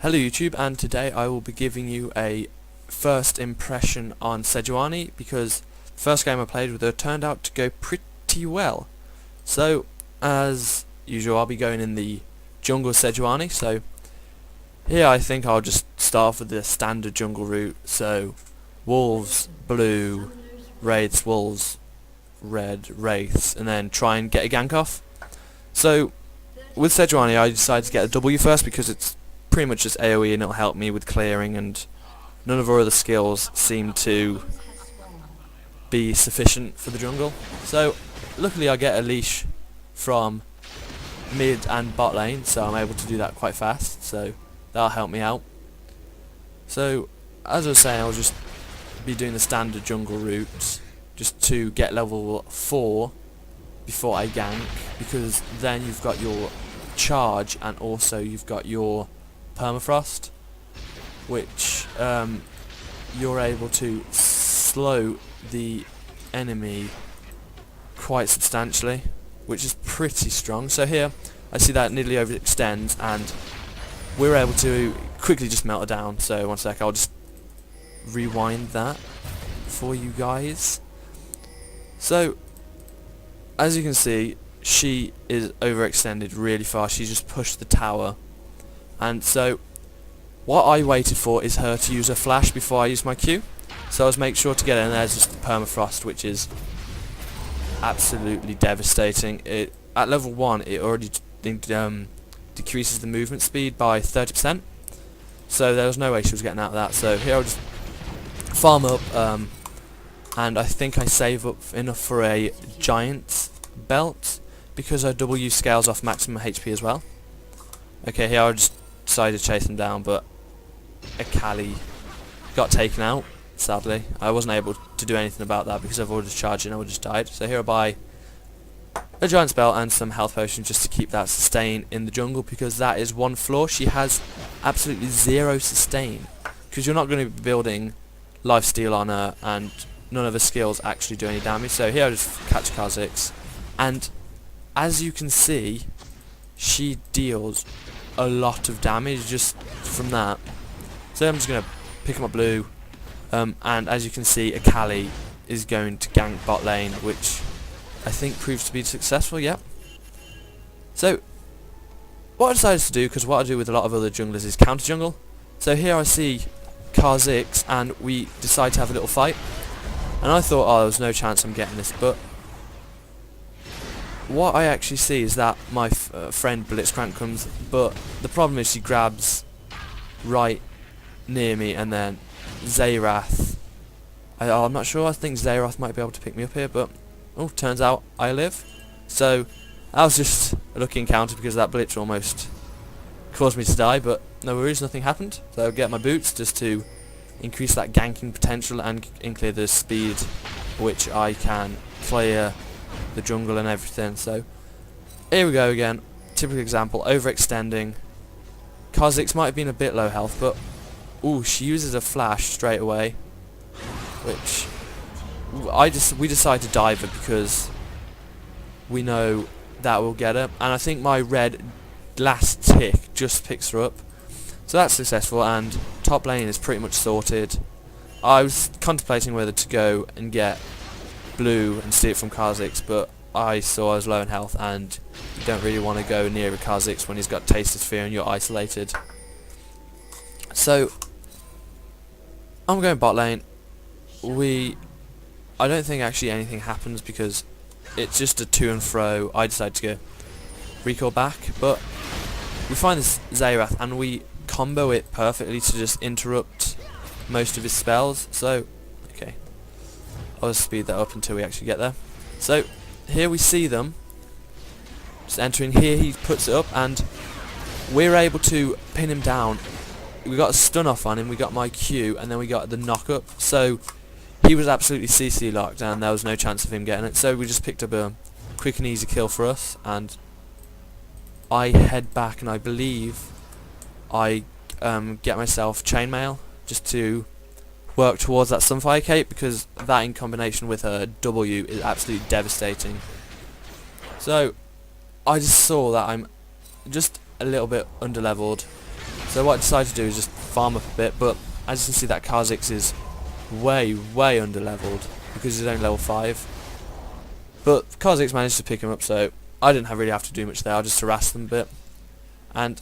Hello YouTube, and today I will be giving you a first impression on Sejuani because the first game I played with her turned out to go pretty well. So as usual I'll be going in the jungle Sejuani, so here I think I'll just start off with the standard jungle route, so wolves, blue, wraiths, wolves, red, wraiths, and then try and get a gank off. So with Sejuani I decided to get a W first because it's pretty much just AoE and it'll help me with clearing, and none of our other skills seem to be sufficient for the jungle. So luckily I get a leash from mid and bot lane, so I'm able to do that quite fast, so that'll help me out. So as I was saying, I'll just be doing the standard jungle route just to get level 4 before I gank, because then you've got your charge and also you've got your permafrost, which you're able to slow the enemy quite substantially, which is pretty strong. So here I see that it nearly overextends and we're able to quickly just melt it down. So one sec, I'll just rewind that for you guys. So as you can see, she is overextended really fast. She just pushed the tower. And so what I waited for is her to use a flash before I used my Q. So I was make sure to get in there. There's just the permafrost, which is absolutely devastating. At level 1 it already decreases the movement speed by 30%. So there was no way she was getting out of that. So here I'll just farm up, and I think I save up enough for a giant belt because her W scales off maximum HP as well. Okay, here I just decided to chase him down, but Akali got taken out, sadly. I wasn't able to do anything about that because I've already charged and I would have just died. So here I buy a giant spell and some health potions just to keep that sustain in the jungle, because that is one flaw. She has absolutely 0 sustain, because you're not going to be building lifesteal on her and none of her skills actually do any damage. So here I just catch Kha'Zix, and as you can see, she deals a lot of damage just from that. So I'm just going to pick up my blue, and as you can see, Akali is going to gank bot lane, which I think proves to be successful. Yep. So what I decided to do, because what I do with a lot of other junglers is counter jungle. So here I see Kha'Zix and we decide to have a little fight, and I thought, oh, there's no chance I'm getting this, but what I actually see is that my friend Blitzcrank comes, but the problem is she grabs right near me, and then Xayrath, I'm not sure, I think Xayrath might be able to pick me up here, but oh, turns out I live. So that was just a lucky encounter because that Blitz almost caused me to die, but no worries, nothing happened. So I'll get my boots just to increase that ganking potential and clear the speed which I can clear the jungle and everything. So here we go again, typical example, overextending. Kha'Zix might have been a bit low health, but ooh, she uses a flash straight away, which we decide to dive it because we know that will get her, and I think my red last tick just picks her up. So that's successful, and top lane is pretty much sorted. I was contemplating whether to go and get blue and steal it from Kha'Zix, but I saw I was low in health, and you don't really want to go near a Kha'Zix when he's got Taste of Fear and you're isolated. So I'm going bot lane. I don't think actually anything happens because it's just a to and fro. I decide to go recall back, but we find this Xayrath and we combo it perfectly to just interrupt most of his spells. So okay, I'll just speed that up until we actually get there. So here we see them just entering. Here he puts it up and we're able to pin him down. We got a stun off on him, we got my Q, and then we got the knock up. So he was absolutely CC locked and there was no chance of him getting it. So we just picked up a quick and easy kill for us, and I head back and I believe I get myself chainmail just to work towards that Sunfire Cape, because that in combination with her W is absolutely devastating. So I just saw that I'm just a little bit underleveled, So what I decided to do is just farm up a bit, but as you can see that Kha'Zix is way under leveled because he's only level 5. But Kha'Zix managed to pick him up, so I didn't really have to do much there. I just harassed them a bit. And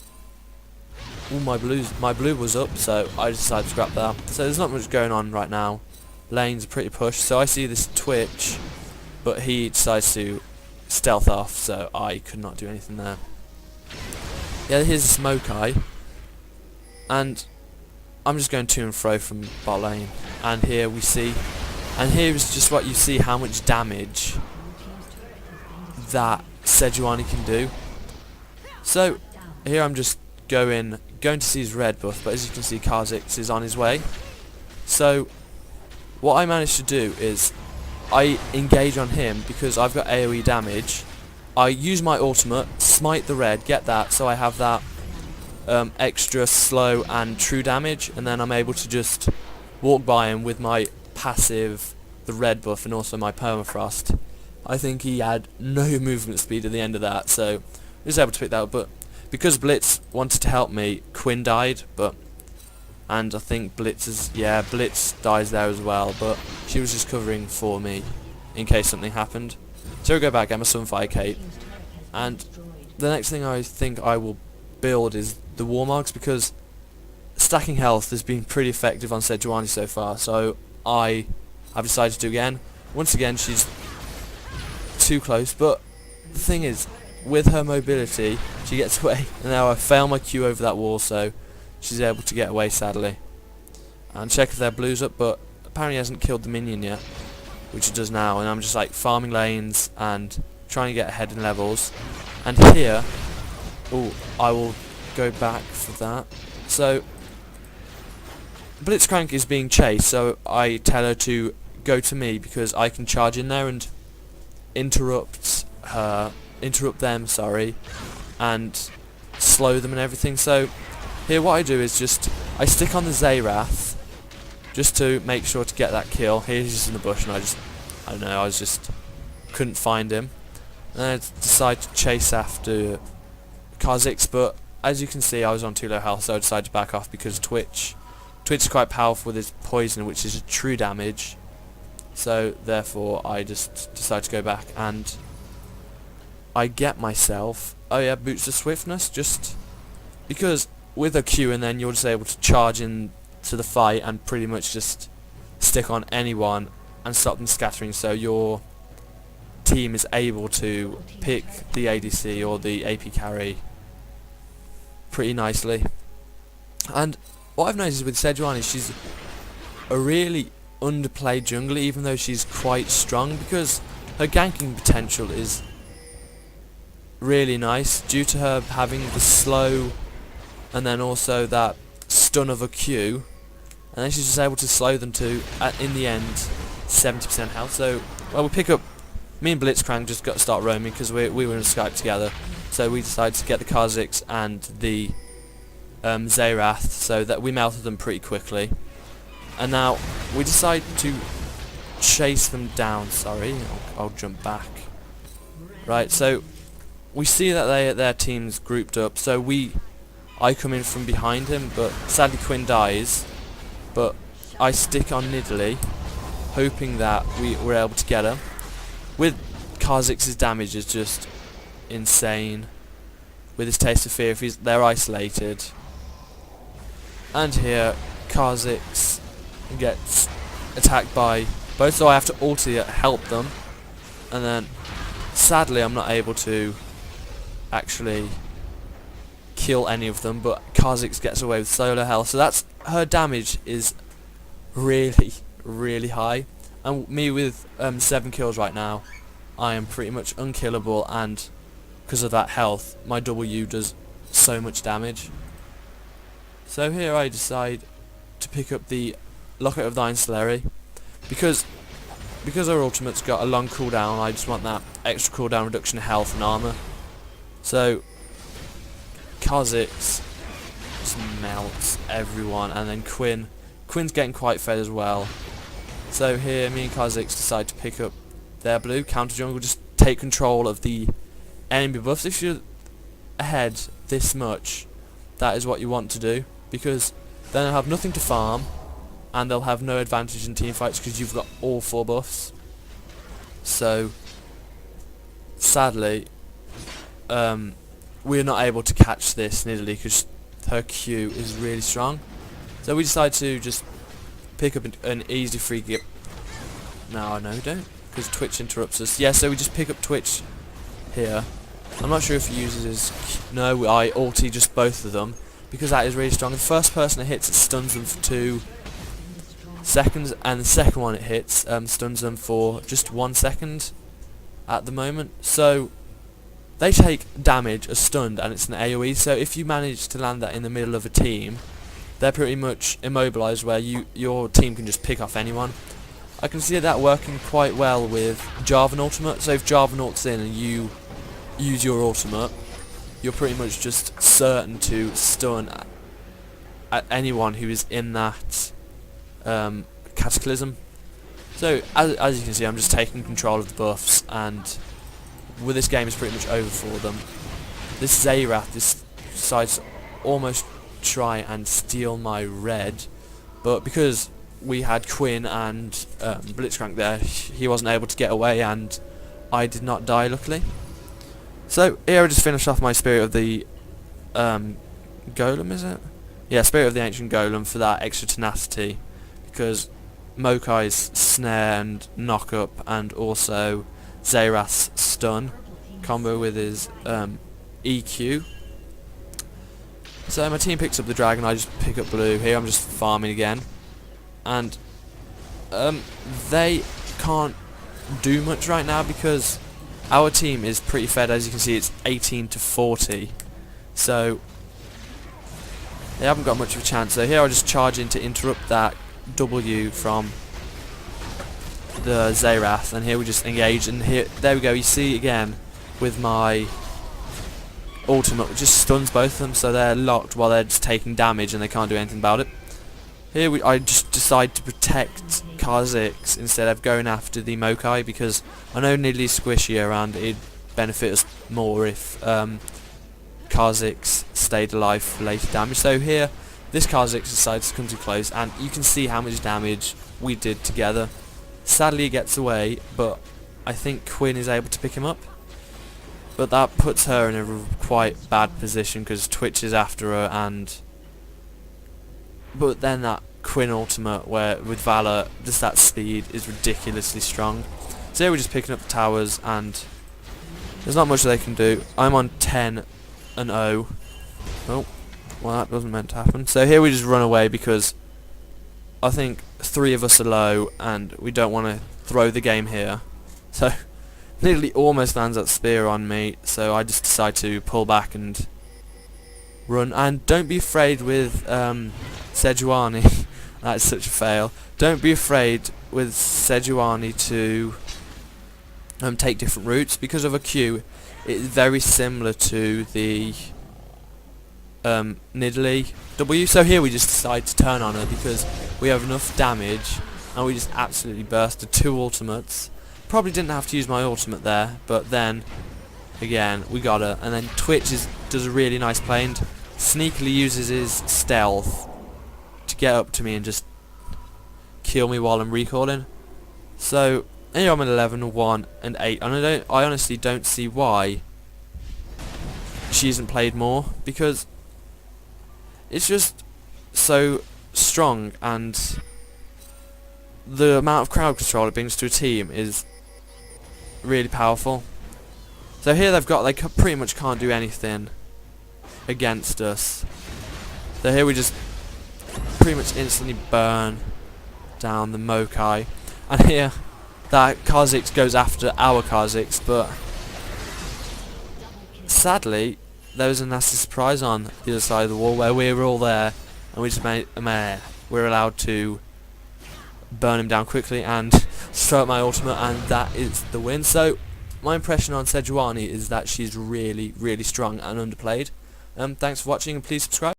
ooh, my blue was up, so I decided to scrap that. So there's not much going on right now. Lanes are pretty pushed, so I see this Twitch, but he decides to stealth off, so I could not do anything there. Yeah, here's a smoke eye, and I'm just going to and fro from bot lane, and here we see, and here is just what you see, how much damage that Sejuani can do. So here I'm just going to see his red buff, but as you can see Kha'Zix is on his way. So what I managed to do is I engage on him because I've got AoE damage. I use my ultimate, smite the red, get that, so I have that extra slow and true damage, and then I'm able to just walk by him with my passive, the red buff, and also my permafrost. I think he had no movement speed at the end of that, so I was able to pick that up, but because Blitz wanted to help me, Quinn died, and I think Blitz dies there as well, but she was just covering for me in case something happened. So we go back, get my Sunfire Cape, and the next thing I think I will build is the Warmogs, because stacking health has been pretty effective on Sejuani so far, so I have decided to do again. Once again she's too close, but the thing is, with her mobility she gets away, and now I fail my Q over that wall, so she's able to get away sadly. And check if their blue's up, but apparently hasn't killed the minion yet, which it does now, and I'm just like farming lanes and trying to get ahead in levels. And here, oh, I will go back for that. So Blitzcrank is being chased, so I tell her to go to me because I can charge in there and interrupt them, sorry, and slow them and everything. So here what I do is just I stick on the Zayrath just to make sure to get that kill. Here he's just in the bush, and I don't know, I just couldn't find him, and I decided to chase after Kha'Zix, but as you can see I was on too low health, so I decided to back off because Twitch is quite powerful with his poison, which is a true damage. So therefore I just decided to go back, and I get myself, oh yeah, boots of swiftness, just because with a Q and then you're just able to charge in to the fight and pretty much just stick on anyone and stop them scattering, so your team is able to pick the ADC or the AP carry pretty nicely. And what I've noticed with Sejuani, she's a really underplayed jungler, even though she's quite strong, because her ganking potential is really nice due to her having the slow and then also that stun of a Q, and then she's just able to slow them to, in the end, 70% health. So, well, we pick up, me and Blitzcrank just got to start roaming because we were in Skype together, so we decided to get the Kha'Zix and the Zayrath, so that we melted them pretty quickly. And now we decide to chase them down. Sorry, I'll jump back. Right, so we see that their team's grouped up, so I come in from behind him, but sadly Quinn dies, but I stick on Nidalee, hoping that we're able to get her. With Kha'Zix's damage is just insane, with his Taste of Fear if they're isolated. And here Kha'Zix gets attacked by both, so I have to ulti help them, and then sadly I'm not able to actually kill any of them, but Kha'Zix gets away with solo health, so that's, her damage is really high, and me with 7 kills right now, I am pretty much unkillable, and because of that health my W does so much damage. So here I decide to pick up the Locket of the Ancillary, because our ultimate's got a long cooldown. I just want that extra cooldown reduction of health and armor. So Kha'Zix just melts everyone, and then Quinn's getting quite fed as well. So here me and Kha'Zix decide to pick up their blue counter jungle, just take control of the enemy buffs. If you're ahead this much, that is what you want to do, because then they'll have nothing to farm and they'll have no advantage in team fights because you've got all 4 buffs. So sadly we're not able to catch this in Italy because her Q is really strong. So we decided to just pick up an easy free gift. No, we don't, because Twitch interrupts us. Yeah, so we just pick up Twitch here. I'm not sure if he uses his... No, I ulti just both of them, because that is really strong. The first person it hits, it stuns them for 2 seconds, and the second one it hits stuns them for just 1 second at the moment. So they take damage as stunned, and it's an AoE, so if you manage to land that in the middle of a team, they're pretty much immobilized, where your team can just pick off anyone. I can see that working quite well with Jarvan ultimate. So if Jarvan ults in and you use your ultimate, you're pretty much just certain to stun at anyone who is in that cataclysm. So as you can see, I'm just taking control of the buffs, and with this game is pretty much over for them. This Xayrath decides to almost try and steal my red, but because we had Quinn and Blitzcrank there, he wasn't able to get away, and I did not die, luckily. So here I just finished off my Spirit of the Golem, is it? Yeah, Spirit of the Ancient Golem for that extra tenacity, because Mokai's snare and knock up, and also Xayrath's stun combo with his EQ. So my team picks up the dragon, I just pick up blue. Here I'm just farming again, and they can't do much right now because our team is pretty fed. As you can see, it's 18 to 40, so they haven't got much of a chance. So here I'll just charge in to interrupt that W from the Xayrath, and here we just engage, and here, there we go, you see again with my ultimate, which just stuns both of them, so they're locked while they're just taking damage and they can't do anything about it. Here I just decide to protect Kha'Zix instead of going after the Mokai, because I know Nidalee's squishier and it'd benefit us more if Kha'Zix stayed alive for later damage. So here, this Kha'Zix decides to come too close, and you can see how much damage we did together. Sadly he gets away, but I think Quinn is able to pick him up. But that puts her in a quite bad position because Twitch is after her, but then that Quinn ultimate, where with Valor, just that speed is ridiculously strong. So here we're just picking up the towers, and there's not much they can do. I'm on 10 and 0. Oh, well, that wasn't meant to happen. So here we just run away because I think 3 of us are low and we don't want to throw the game here. So Nidalee almost lands that spear on me, so I just decide to pull back and run. And don't be afraid with Sejuani. That's such a fail. Don't be afraid with Sejuani to take different routes, because of a Q. It's very similar to the Nidalee W. So here we just decide to turn on her because we have enough damage, and we just absolutely bursted 2 ultimates. Probably didn't have to use my ultimate there, but then again we got her. And then Twitch does a really nice play and sneakily uses his stealth to get up to me and just kill me while I'm recalling. So here I'm at 11, 1 and 8, and I honestly don't see why she hasn't played more, because it's just so strong, and the amount of crowd control it brings to a team is really powerful. So here they pretty much can't do anything against us. So here we just pretty much instantly burn down the Mokai, and here that Kha'Zix goes after our Kha'Zix, but sadly there was a nasty surprise on the other side of the wall where we were all there, and we just we're allowed to burn him down quickly and throw out my ultimate, and that is the win. So my impression on Sejuani is that she's really, really strong and underplayed. Thanks for watching, and please subscribe.